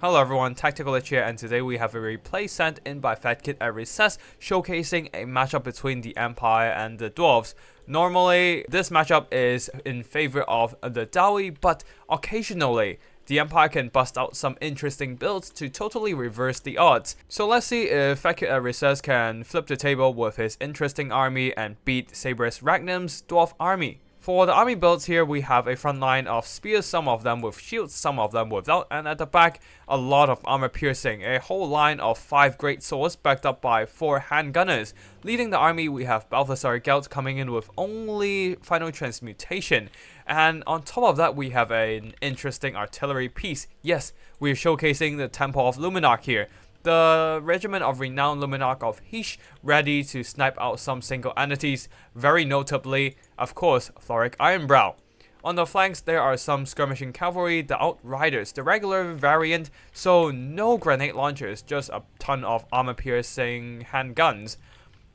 Hello everyone, Tactical Lich here, and today we have a replay sent in by FatKit at Recess, showcasing a matchup between the Empire and the Dwarves. Normally, this matchup is in favor of the Dawi, but occasionally, the Empire can bust out some interesting builds to totally reverse the odds. So let's see if FatKit at Recess can flip the table with his interesting army and beat Saber's Ragnum's Dwarf army. For the army builds here, we have a front line of spears, some of them with shields, some of them without, and at the back, a lot of armor piercing, a whole line of 5 great swords backed up by 4 handgunners. Leading the army, we have Balthasar Gelt coming in with only final transmutation, and on top of that, we have an interesting artillery piece. Yes, we're showcasing the Temple of Luminarch here. The Regiment of Renowned Luminarch of Heesh, ready to snipe out some single entities, very notably, of course, Thorek Ironbrow. On the flanks, there are some skirmishing cavalry, the Outriders, the regular variant, so no grenade launchers, just a ton of armor-piercing handguns.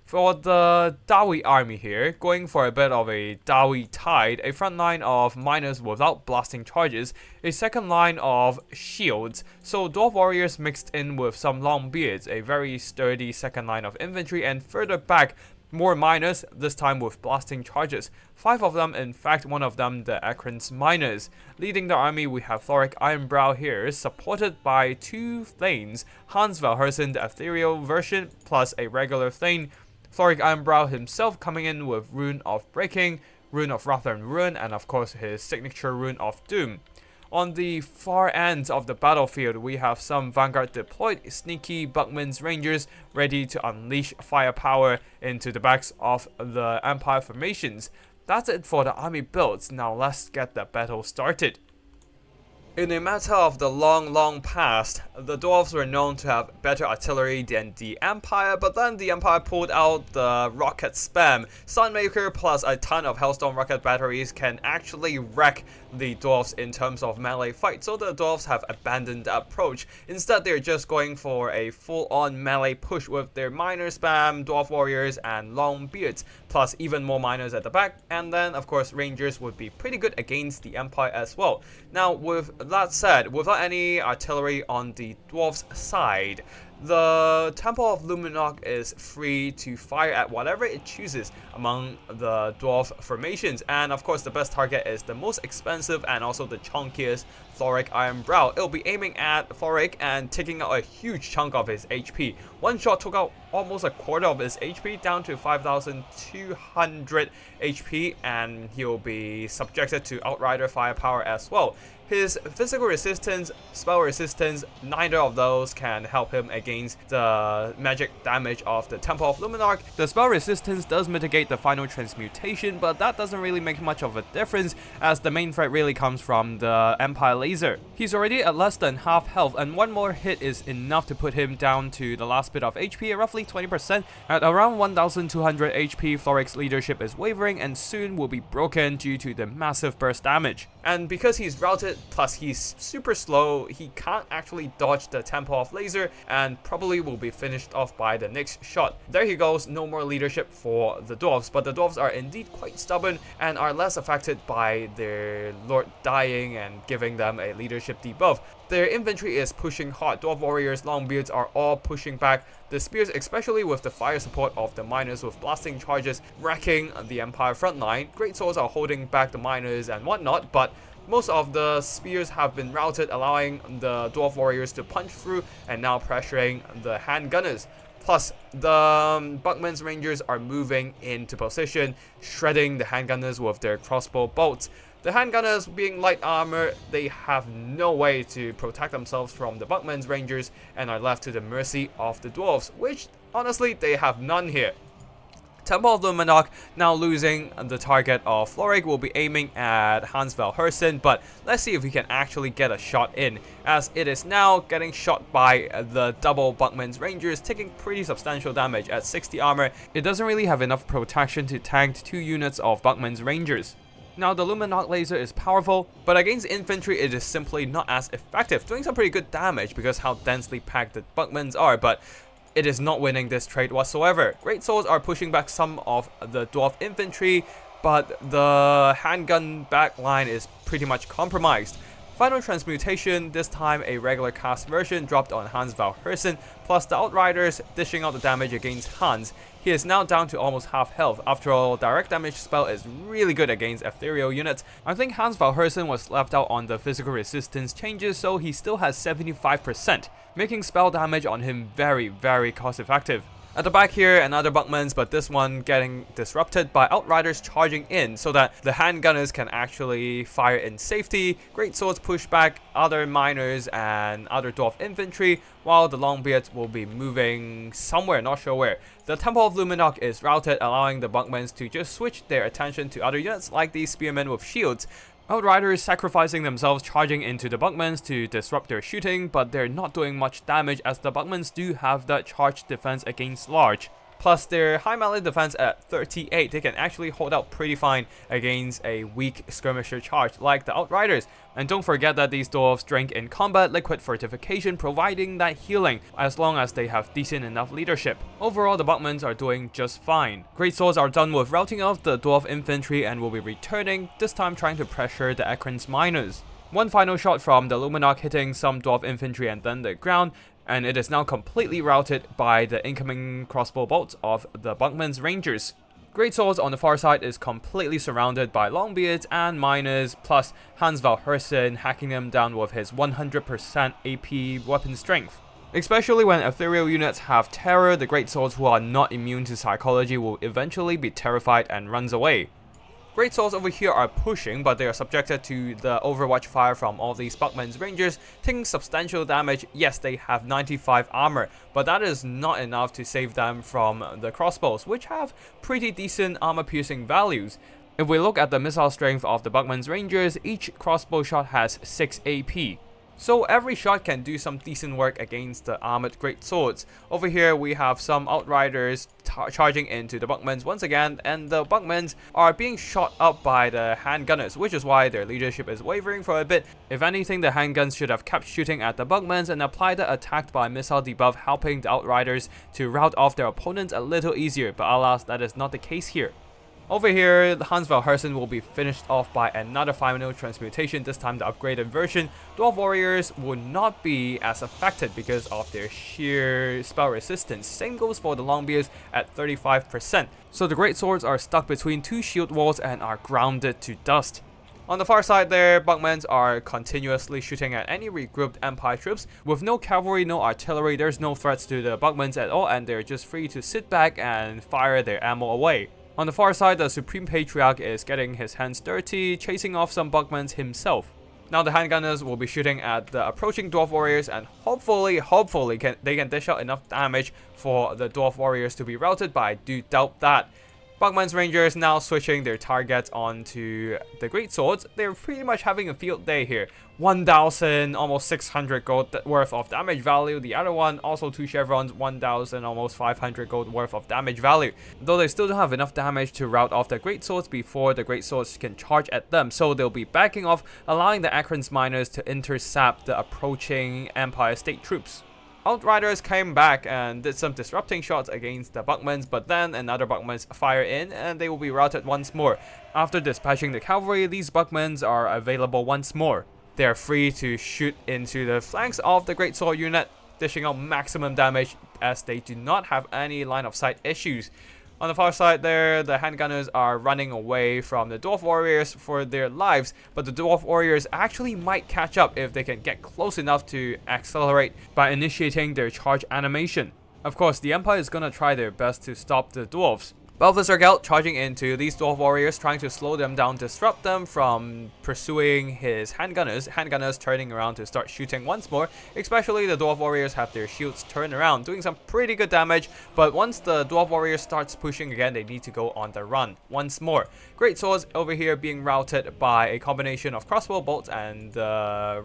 For the Dawi army here, going for a bit of a Dawi tide, a front line of miners without blasting charges, a second line of shields, so dwarf warriors mixed in with some long beards, a very sturdy second line of infantry, and further back, more miners, this time with blasting charges. 5 of them, in fact, one of them the Akron's miners. Leading the army, we have Thorek Ironbrow here, supported by 2 Thanes, Hans Valhersen, the ethereal version, plus a regular Thane. Thorek Ironbrow himself coming in with Rune of Breaking, Rune of Wrath and Ruin, and of course his signature Rune of Doom. On the far end of the battlefield, we have some Vanguard deployed, sneaky Buckman's Rangers ready to unleash firepower into the backs of the Empire formations. That's it for the army builds. Now let's get the battle started. In a matter of the long past, the Dwarves were known to have better artillery than the Empire, but then the Empire pulled out the rocket spam. Sunmaker plus a ton of Hellstone rocket batteries can actually wreck the Dwarves in terms of melee fight, so the Dwarves have abandoned the approach. Instead, they're just going for a full-on melee push with their miner spam, Dwarf warriors, and long beards, plus even more miners at the back, and then of course Rangers would be pretty good against the Empire as well. Now with that said, without any artillery on the Dwarves side, the Temple of Luminarch is free to fire at whatever it chooses among the dwarf formations, and of course the best target is the most expensive and also the chunkiest Thorek Ironbrow. It'll be aiming at Thorek and taking out a huge chunk of his HP. One shot took out almost a quarter of his HP, down to 5,200 HP, and he'll be subjected to Outrider firepower as well. His physical resistance, spell resistance, neither of those can help him against the magic damage of the Temple of Luminarch. The spell resistance does mitigate the final transmutation, but that doesn't really make much of a difference, as the main threat really comes from the Empire laser. He's already at less than half health, and one more hit is enough to put him down to the last bit of HP at roughly 20%. At around 1,200 HP, Thorek's leadership is wavering and soon will be broken due to the massive burst damage. And because he's routed, plus he's super slow, he can't actually dodge the Temple of Laser and probably will be finished off by the next shot. There he goes, no more leadership for the Dwarves, but the Dwarves are indeed quite stubborn and are less affected by their Lord dying and giving them a leadership debuff. Their infantry is pushing hard, Dwarf warriors, longbeards are all pushing back. The spears, especially with the fire support of the miners with blasting charges, wrecking the Empire front line. Great swords are holding back the miners and whatnot, but most of the spears have been routed, allowing the Dwarf warriors to punch through and now pressuring the handgunners. Plus, the Buckman's Rangers are moving into position, shredding the handgunners with their crossbow bolts. The handgunners, being light armor, they have no way to protect themselves from the Buckman's Rangers and are left to the mercy of the Dwarves, which honestly they have none here. Temple of Luminarch now losing the target of Thorek will be aiming at Hans Valhersen, but let's see if he can actually get a shot in, as it is now getting shot by the double Buckman's Rangers, taking pretty substantial damage at 60 armor. It doesn't really have enough protection to tank 2 units of Buckman's Rangers. Now the Luminarch laser is powerful, but against infantry it is simply not as effective, doing some pretty good damage because how densely packed the Buckmans are, but it is not winning this trade whatsoever. Great swords are pushing back some of the dwarf infantry, but the handgun back line is pretty much compromised. Final Transmutation, this time a regular cast version dropped on Hans Valhersen, plus the Outriders dishing out the damage against Hans. He is now down to almost half health. After all, direct damage spell is really good against ethereal units. I think Hans Valhersen was left out on the physical resistance changes, so he still has 75%, making spell damage on him very cost effective. At the back here, another Buckman's, but this one getting disrupted by Outriders charging in so that the handgunners can actually fire in safety. Great Swords push back other miners and other dwarf infantry, while the Longbeards will be moving somewhere, not sure where. The Temple of Luminok is routed, allowing the Buckmans to just switch their attention to other units like these spearmen with shields. Outriders sacrificing themselves charging into the Buckmans to disrupt their shooting, but they're not doing much damage as the Buckmans do have that charge defense against large. Plus their high melee defense at 38, they can actually hold out pretty fine against a weak skirmisher charge like the Outriders. And don't forget that these dwarves drink in combat liquid fortification, providing that healing as long as they have decent enough leadership. Overall, the Buckmans are doing just fine. Great Swords are done with routing off the dwarf infantry and will be returning, this time trying to pressure the Ekron's miners. One final shot from the Luminok hitting some dwarf infantry and then the ground, and it is now completely routed by the incoming crossbow bolts of the Buckman's Rangers. Great Swords on the far side is completely surrounded by Longbeards and miners, plus Hans Valhersen hacking them down with his 100% AP weapon strength. Especially when ethereal units have terror, the Great Swords who are not immune to psychology will eventually be terrified and runs away. Great Swords over here are pushing, but they are subjected to the overwatch fire from all these Buckman's Rangers, taking substantial damage. Yes, they have 95 armor, but that is not enough to save them from the crossbows, which have pretty decent armor piercing values. If we look at the missile strength of the Buckman's Rangers, each crossbow shot has 6 AP. So every shot can do some decent work against the armored Great Swords. Over here we have some Outriders charging into the Buckmans once again, and the Buckmans are being shot up by the handgunners, which is why their leadership is wavering for a bit. If anything, the handguns should have kept shooting at the Buckmans and applied the attacked by missile debuff, helping the Outriders to rout off their opponents a little easier, but alas, that is not the case here. Over here, Hans Valhersen will be finished off by another final transmutation, this time the upgraded version. Dwarf warriors will not be as affected because of their sheer spell resistance. Same goes for the Longbeards at 35%. So the Great Swords are stuck between two shield walls and are grounded to dust. On the far side there, Buckmans are continuously shooting at any regrouped Empire troops. With no cavalry, no artillery, there's no threats to the Buckmans at all, and they're just free to sit back and fire their ammo away. On the far side, the Supreme Patriarch is getting his hands dirty, chasing off some Buckmans himself. Now the handgunners will be shooting at the approaching Dwarf Warriors, and hopefully they can dish out enough damage for the Dwarf Warriors to be routed, but I do doubt that. Buckman's Rangers now switching their targets onto the Great Swords. They're pretty much having a field day here. 1,000, almost 600 gold worth of damage value. The other one, also 2 chevrons, 1,000, almost 500 gold worth of damage value. Though they still don't have enough damage to rout off the Great Swords before the Great Swords can charge at them. So they'll be backing off, allowing the Ekron's miners to intercept the approaching Empire State troops. Outriders came back and did some disrupting shots against the Buckmans, but then another Buckmans fire in and they will be routed once more. After dispatching the cavalry, these Buckmans are available once more. They are free to shoot into the flanks of the Great Sword unit, dishing out maximum damage as they do not have any line of sight issues. On the far side there, the handgunners are running away from the Dwarf Warriors for their lives, but the Dwarf Warriors actually might catch up if they can get close enough to accelerate by initiating their charge animation. Of course, the Empire is gonna try their best to stop the Dwarves. Balthasar Gelt charging into these Dwarf Warriors, trying to slow them down, disrupt them from pursuing his handgunners. Handgunners turning around to start shooting once more, especially the Dwarf Warriors have their shields turned around, doing some pretty good damage, but once the Dwarf Warrior starts pushing again, they need to go on the run once more. Great Swords over here being routed by a combination of crossbow bolts and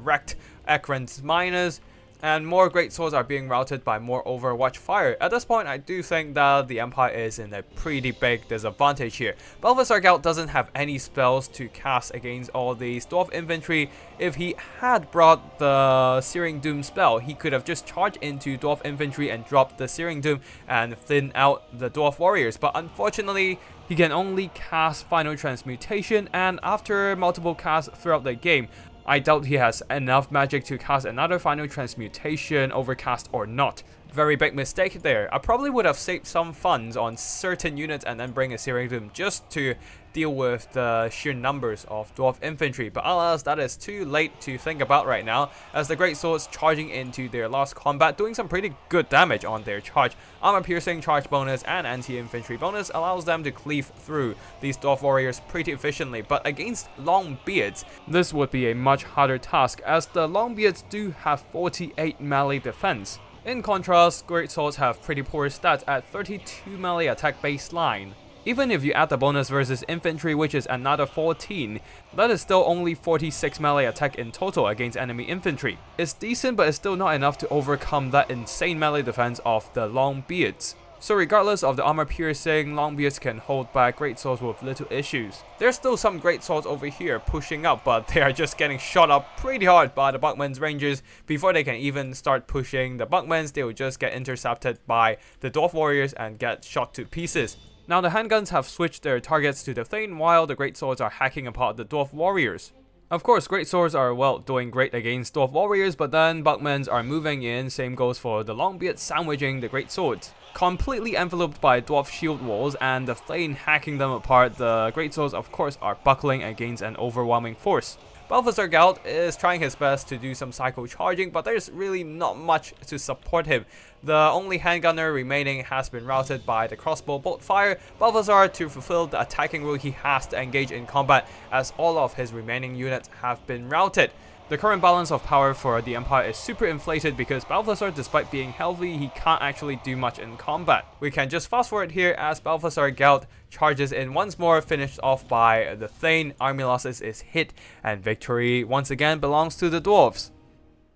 wrecked Ekron's miners. And more Great Swords are being routed by more Overwatch fire. At this point, I do think that the Empire is in a pretty big disadvantage here. Balthasar Gelt doesn't have any spells to cast against all these Dwarf infantry. If he had brought the Searing Doom spell, he could have just charged into Dwarf infantry and dropped the Searing Doom and thin out the Dwarf Warriors. But unfortunately, he can only cast Final Transmutation, and after multiple casts throughout the game, I doubt he has enough magic to cast another final transmutation, overcast or not. Very big mistake there. I probably would have saved some funds on certain units and then bring a Searing Doom just to deal with the sheer numbers of Dwarf infantry, but alas, that is too late to think about right now, as the Great Swords charging into their last combat, doing some pretty good damage on their charge. Armor piercing, charge bonus, and anti-infantry bonus allows them to cleave through these Dwarf warriors pretty efficiently, but against Longbeards, this would be a much harder task, as the Longbeards do have 48 melee defense. In contrast, Great Swords have pretty poor stats at 32 melee attack baseline. Even if you add the bonus versus infantry, which is another 14, that is still only 46 melee attack in total against enemy infantry. It's decent, but it's still not enough to overcome that insane melee defense of the Longbeards. So regardless of the armor piercing, Longbeards can hold back Great Swords with little issues. There's still some Great Swords over here pushing up, but they are just getting shot up pretty hard by the Buckman's Rangers. Before they can even start pushing the Buckmans, they will just get intercepted by the Dwarf Warriors and get shot to pieces. Now the handguns have switched their targets to the Thane, while the Great Swords are hacking apart the Dwarf Warriors. Of course, Great Swords are, well, doing great against Dwarf Warriors, but then Buckmans are moving in, same goes for the Longbeard sandwiching the Great Swords. Completely enveloped by Dwarf shield walls and the Thane hacking them apart, the Great Swords of course are buckling against an overwhelming force. Balthazar Galt is trying his best to do some psycho charging, but there's really not much to support him. The only handgunner remaining has been routed by the crossbow bolt fire. Balthazar, to fulfill the attacking rule, he has to engage in combat, as all of his remaining units have been routed. The current balance of power for the Empire is super inflated because Balthazar, despite being healthy, he can't actually do much in combat. We can just fast forward here as Balthazar Galt charges in once more, finished off by the Thane. Army losses is hit, and victory once again belongs to the Dwarves.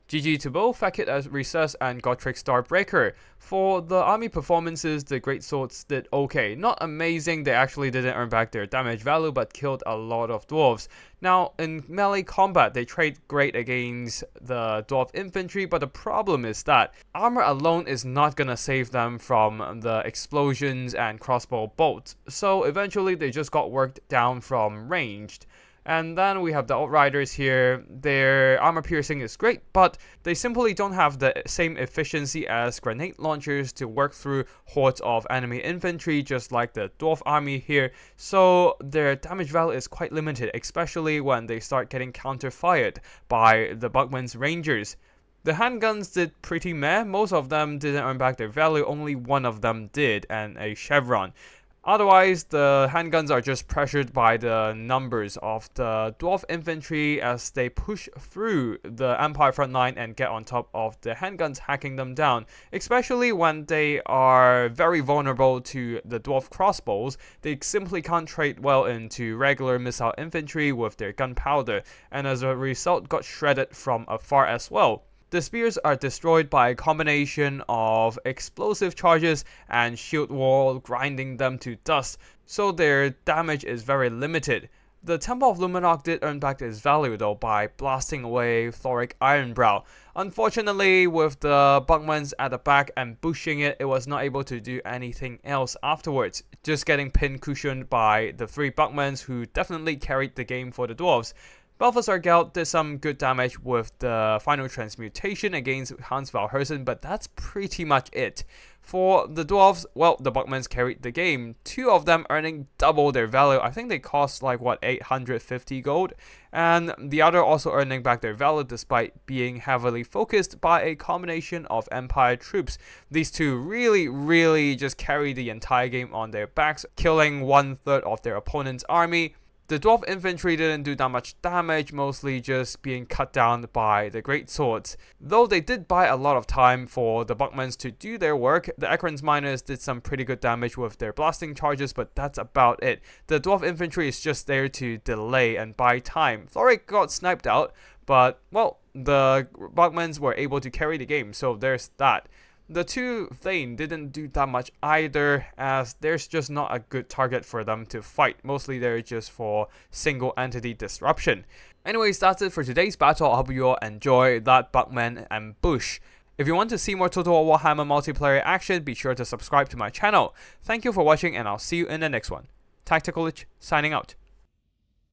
GG to both Fat as Recess and Gotrek Starbreaker. For the army performances, the Great Swords did okay. Not amazing, they actually didn't earn back their damage value, but killed a lot of Dwarves. Now, in melee combat, they trade great against the Dwarf infantry, but the problem is that armor alone is not gonna save them from the explosions and crossbow bolts. So eventually, they just got worked down from ranged. And then we have the Outriders here. Their armor piercing is great, but they simply don't have the same efficiency as grenade launchers to work through hordes of enemy infantry, just like the Dwarf army here. So their damage value is quite limited, especially when they start getting counter-fired by the Buckman's Rangers. The handguns did pretty meh. Most of them didn't earn back their value, only one of them did, and a chevron. Otherwise, the handguns are just pressured by the numbers of the Dwarf infantry as they push through the Empire front line and get on top of the handguns, hacking them down. Especially when they are very vulnerable to the Dwarf crossbows, they simply can't trade well into regular missile infantry with their gunpowder, and as a result got shredded from afar as well. The spears are destroyed by a combination of explosive charges and shield wall grinding them to dust, so their damage is very limited. The Temple of Luminarch did earn back its value though by blasting away Thorek Ironbrow. Unfortunately, with the Buckmans at the back and pushing it, it was not able to do anything else afterwards, just getting pin cushioned by the three Buckmans who definitely carried the game for the Dwarves. Balthazar Galt did some good damage with the final transmutation against Hans Valhersen, but that's pretty much it. For the Dwarves, well, the Buckmans carried the game, two of them earning double their value. I think they cost like, what, 850 gold? And the other also earning back their value despite being heavily focused by a combination of Empire troops. These two really just carried the entire game on their backs, killing 1/3 of their opponent's army. The Dwarf infantry didn't do that much damage, mostly just being cut down by the Great Swords. Though they did buy a lot of time for the Buckmans to do their work, the Ekron's miners did some pretty good damage with their blasting charges, but that's about it. The Dwarf infantry is just there to delay and buy time. Thorek got sniped out, but, well, the Buckmans were able to carry the game, so there's that. The two Thane didn't do that much either, as there's just not a good target for them to fight. Mostly they're just for single entity disruption. Anyways, that's it for today's battle. I hope you all enjoy that Buckman ambush. If you want to see more Total War Warhammer multiplayer action, be sure to subscribe to my channel. Thank you for watching, and I'll see you in the next one. Tactical Lich, signing out.